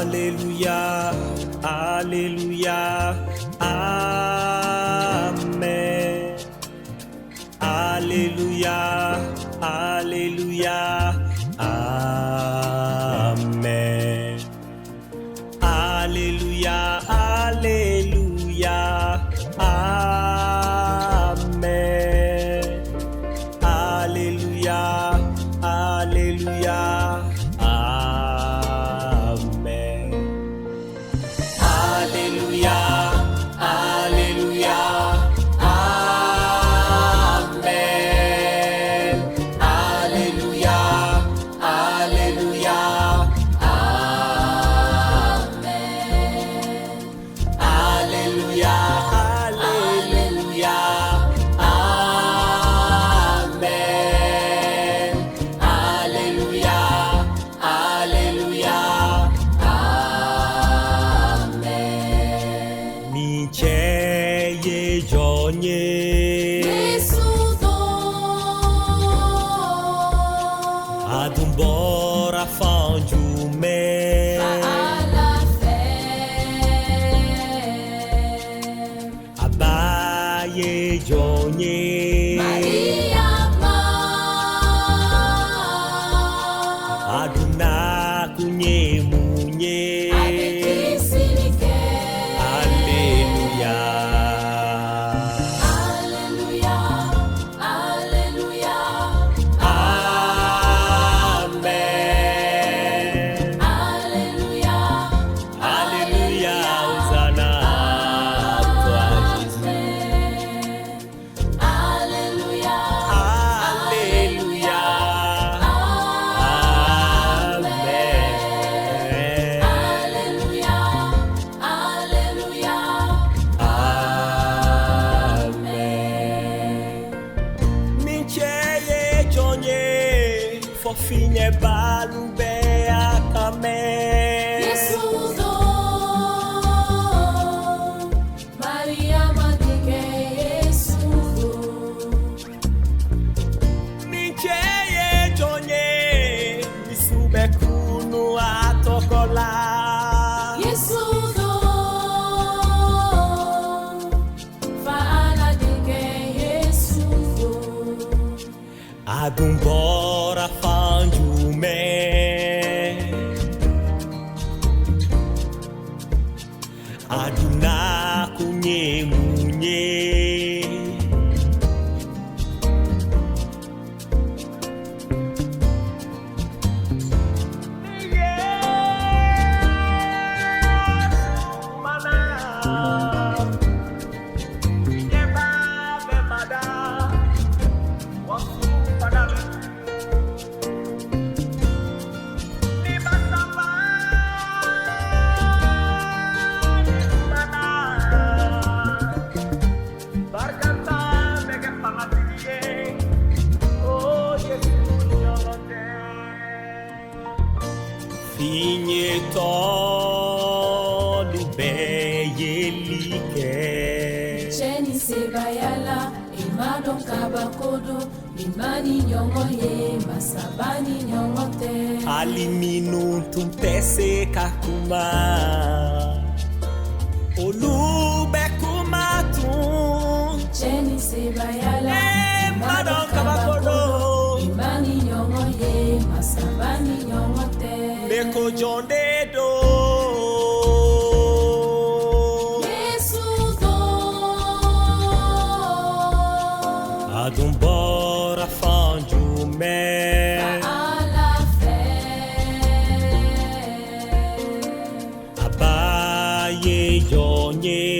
Alléluia, Alléluia, Amen. Alléluia, Alléluia, Amen. Alléluia, Alléluia, Amen. Alléluia, Alléluia, Amen. Alléluia, Alléluia, Amen. Alléluia, Alléluia, Amen. Alléluia, Alléluia, Amen. Alléluia, Alléluia, Amen. Nicheye jonye adumbora fanjume abaye jonye aduna kunye munye. Alléluia. Amen. Alléluia, Hosanna à toi Jésus. Alléluia. Amen. Mincheye jonye fofinye balube akame. Mincheye jonye misube kunu atokola. Adumbora fanjume aduna kunye munye. Finyeto lubeyelike Cheni sebayala, imadon kabakodo, imani nyongoye, masabani nyongote. aliminu tumpese kakuma olubekumatu. Cheni sebayala, Imadon kabakodo, imani nyongoye, masabani nyongote. Meko jondedo. Adumbora fanjume abaye jonye